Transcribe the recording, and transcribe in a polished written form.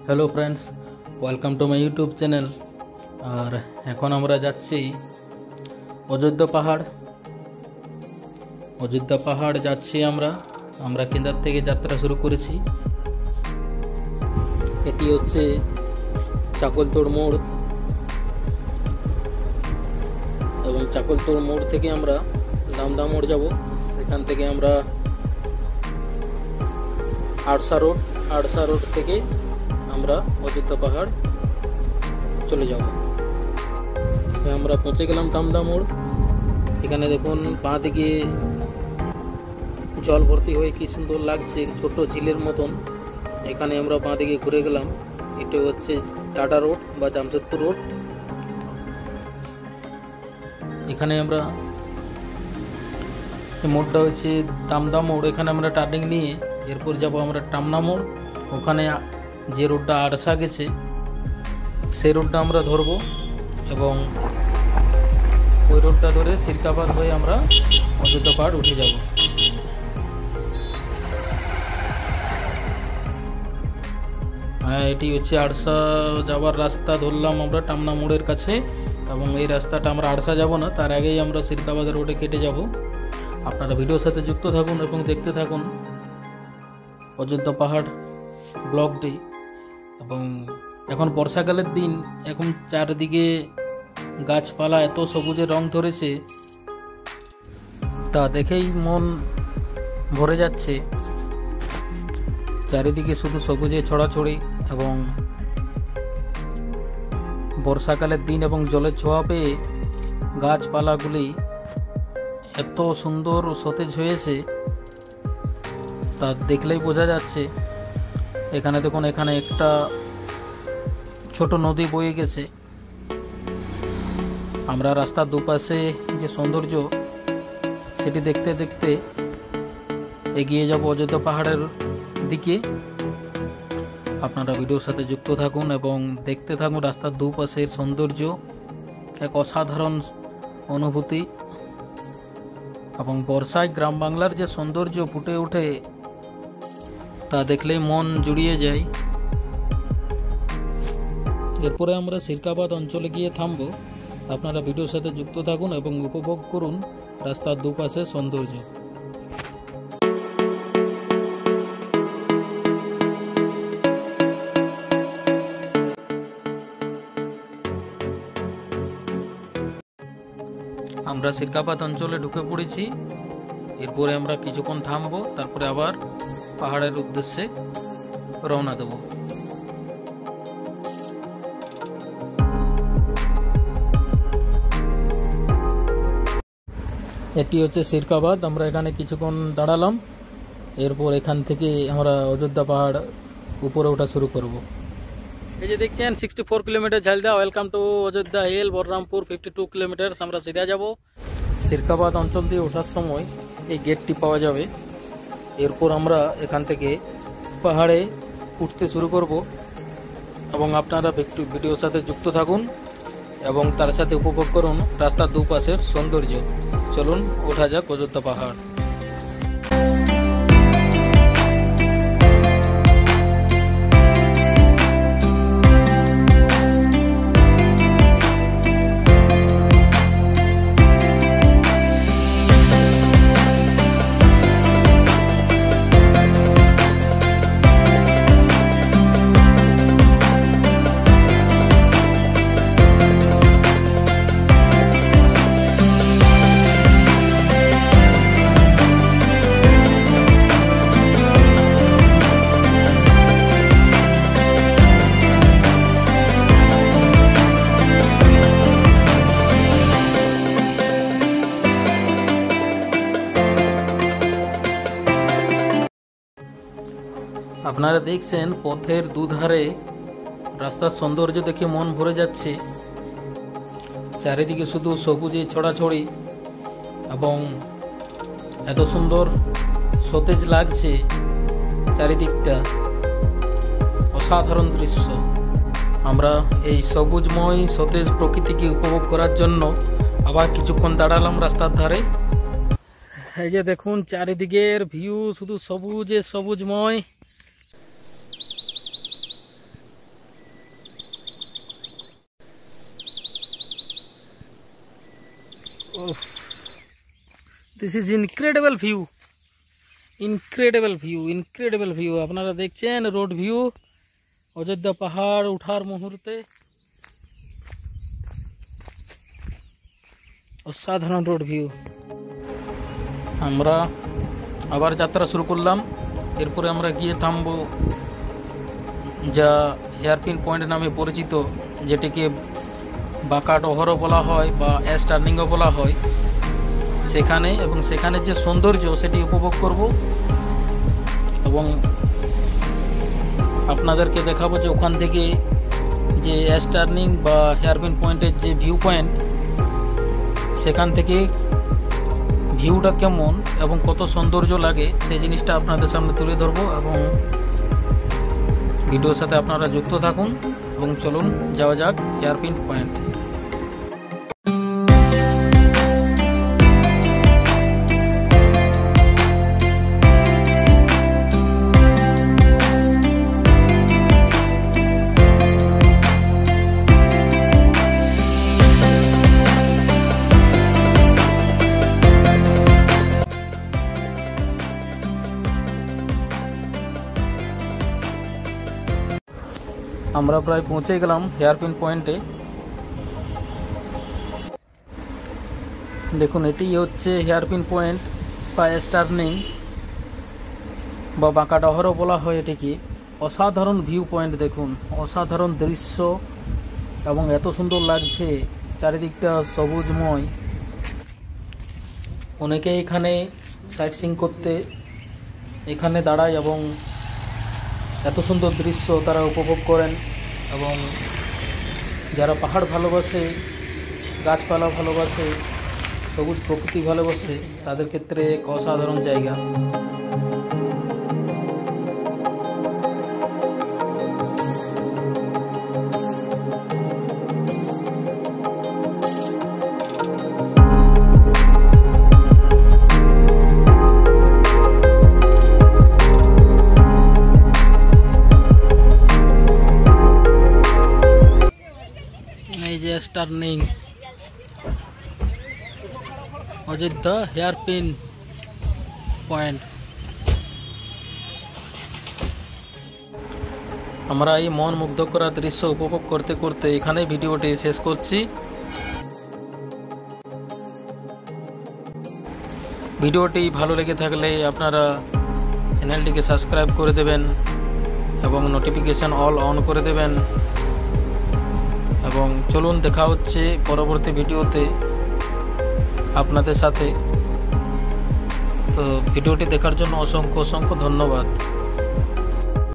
Hello friends, welcome to my YouTube channel. और এখন আমরা যাচ্ছি অযোধ্যা পাহাড় যাচ্ছি আমরা কেন্দ্র থেকে যাত্রা শুরু করেছি। এটি হচ্ছে চাকলতোড় মোড় এবং চাকলতোড় মোড় থেকে আমরা দামদা মোড় যাব। সেখান থেকে আমরা আড়সা রোড থেকে আমরা অযোধ্যা পাহাড় চলে যাব। আমরা পৌঁছে গেলাম দামদা মোড়। এখানে দেখুন বাঁ দিকে জল ভর্তি হয়ে কি সুন্দর লাগছে, ছোট ঝিলের মতন। এখানে আমরা বাঁ দিকে ঘুরে গেলাম। এটা হচ্ছে টাটা রোড বা জামশেদপুর রোড। এখানে আমরা মোড়টা হচ্ছে দামদা মোড়। এখানে আমরা টার্নিং নিয়ে এরপর যাব আমরা টামনা মোড়। ওখানে যে রোডটা আড়সা গেছে সেই রোডটা আমরা ধরব এবং ওই রোডটা ধরে সিরকাবাদ হয়ে আমরা অযোধ্যা পাহাড় উঠে যাব। হ্যাঁ, এটি হচ্ছে আড়সা যাওয়ার রাস্তা। ধরলাম আমরা টামনা মোড়ের কাছে এবং এই রাস্তাটা আমরা আড়সা যাব না, তার আগেই আমরা সিরকাবাদ রোডে কেটে যাব। আপনারা ভিডিওর সাথে যুক্ত থাকুন এবং দেখতে থাকুন অযোধ্যা পাহাড় ব্লগটি। এবং এখন বর্ষাকালের দিন, এখন চারদিকে গাছপালা এত সবুজে রং ধরেছে, তা দেখেই মন ভরে যাচ্ছে। চারিদিকে শুধু সবুজে ছড়াছড়ি এবং বর্ষাকালের দিন এবং জলের ছোঁয়া পেয়ে গাছপালাগুলি এত সুন্দর সতেজ হয়েছে, তা দেখলেই বোঝা যাচ্ছে। এখানে দেখুন, এখানে একটা ছোট নদী বয়ে গেছে। আমরা রাস্তার দুপাশে যে সৌন্দর্য সেটি দেখতে দেখতে এগিয়ে যাব অযোধ্যা পাহাড়ের দিকে। আপনারা ভিডিওর সাথে যুক্ত থাকুন এবং দেখতে থাকুন রাস্তার দুপাশের সৌন্দর্য। এক অসাধারণ অনুভূতি এবং বর্ষায় গ্রাম বাংলার যে সৌন্দর্য ফুটে ওঠে, তা দেখলেই মন জুড়িয়ে যায়। এরপরে আমরা সিরকাবাদ অঞ্চলে গিয়ে থামব। আপনারা ভিডিওর সাথে যুক্ত থাকুন এবং উপভোগ করুন রাস্তার দুপাশে সৌন্দর্য। আমরা সিরকাবাদ অঞ্চলে ঢুকে পড়েছি। এরপরে আমরা কিছুক্ষণ থামবো, তারপরে আবার পাহাড়ের উদ্দেশ্যে রওনা দেব। এটি হচ্ছে সিরকাবাদ। আমরা এখানে কিছুক্ষণ দাঁড়ালাম। এরপর এখান থেকে আমরা অযোধ্যা পাহাড় উপরে ওঠা শুরু করব। এই যে দেখছেন 64 kilometre Jhalda. Welcome to Ayodhya hill, Balarampur 52 kilometre. আমরা সিধা যাব। সিরকাবাদ অঞ্চল দিয়ে ওঠার সময় এই গেটটি পাওয়া যাবে। এরপর আমরা এখান থেকে পাহাড়ে উঠতে শুরু করব এবং আপনারা ভিডিওর সাথে যুক্ত থাকুন এবং তার সাথে উপভোগ করুন রাস্তার দুপাশের সৌন্দর্য। চলুন ওঠা যাক অযোধ্যা পাহাড়। আপনারা দেখছেন পথের দুধারে রাস্তার সৌন্দর্য দেখে মন ভরে যাচ্ছে। চারিদিকে শুধু সবুজে ছড়াছড়ি এবং এত সুন্দর সতেজ লাগছে চারিদিকটা, অসাধারণ দৃশ্য। আমরা এই সবুজময় সতেজ প্রকৃতিকে উপভোগ করার জন্য আবার কিছুক্ষণ দাঁড়ালাম রাস্তার ধারে। এই যে দেখুন চারিদিকের ভিউ শুধু সবুজে সবুজময়। This is incredible view, incredible view. আপনারা দেখছেন রোড ভিউ অযোধ্যা পাহাড় ওঠার মুহূর্তে, অসাধারণ রোড ভিউ। আমরা আবার যাত্রা শুরু করলাম। এরপরে আমরা গিয়ে থামবো যা হেয়ারপিন পয়েন্ট নামে পরিচিত, যেটিকে বাঁকা ডহরও বলা হয় বা এস টার্নিংও বলা হয়, সেখানে এবং সেখানে যে সৌন্দর্য সেটি উপভোগ করব এবং আপনাদেরকে দেখাবো যে ওখান থেকে যে এস টার্নিং বা হেয়ারপিন পয়েন্টের যে ভিউ পয়েন্ট, সেখান থেকে ভিউটা কেমন এবং কত সৌন্দর্য লাগে সেই জিনিসটা আপনাদের সামনে তুলে ধরবো। এবং ভিডিওর সাথে আপনারা যুক্ত থাকুন এবং চলুন যাওয়া যাক হেয়ারপিন পয়েন্ট। আমরা প্রায় পৌঁছে গেলাম হেয়ারপিন পয়েন্টে। দেখুন এটি হচ্ছে হেয়ারপিন পয়েন্ট বা এস টার্নিং বা বাঁকা ডহরও বলা হয় এটিকে। অসাধারণ ভিউ পয়েন্ট, দেখুন অসাধারণ দৃশ্য এবং এত সুন্দর লাগছে, চারিদিকটা সবুজময়। অনেকে এখানে সাইট সিইং করতে এখানে দাঁড়ায় এবং এত সুন্দর দৃশ্য তারা উপভোগ করেন। এবং যারা পাহাড় ভালোবাসে, গাছপালা ভালোবাসে, সবুজ প্রকৃতি ভালোবাসে, তাদের ক্ষেত্রে এক অসাধারণ জায়গা। Turning Ayodhya hairpin point. আমরা এই মন মুগ্ধ করা দৃশ্য উপভোগ করতে করতে এখানে ভিডিওটি শেষ করছি। ভিডিওটি ভালো লেগে থাকলে আপনারা চ্যানেলটিকে সাবস্ক্রাইব করে দেবেন এবং নোটিফিকেশন অল অন করে দেবেন। এবং চলুন দেখা হচ্ছে পরবর্তী ভিডিওতে আপনাদের সাথে। তো ভিডিওটি দেখার জন্য অসংখ্য ধন্যবাদ।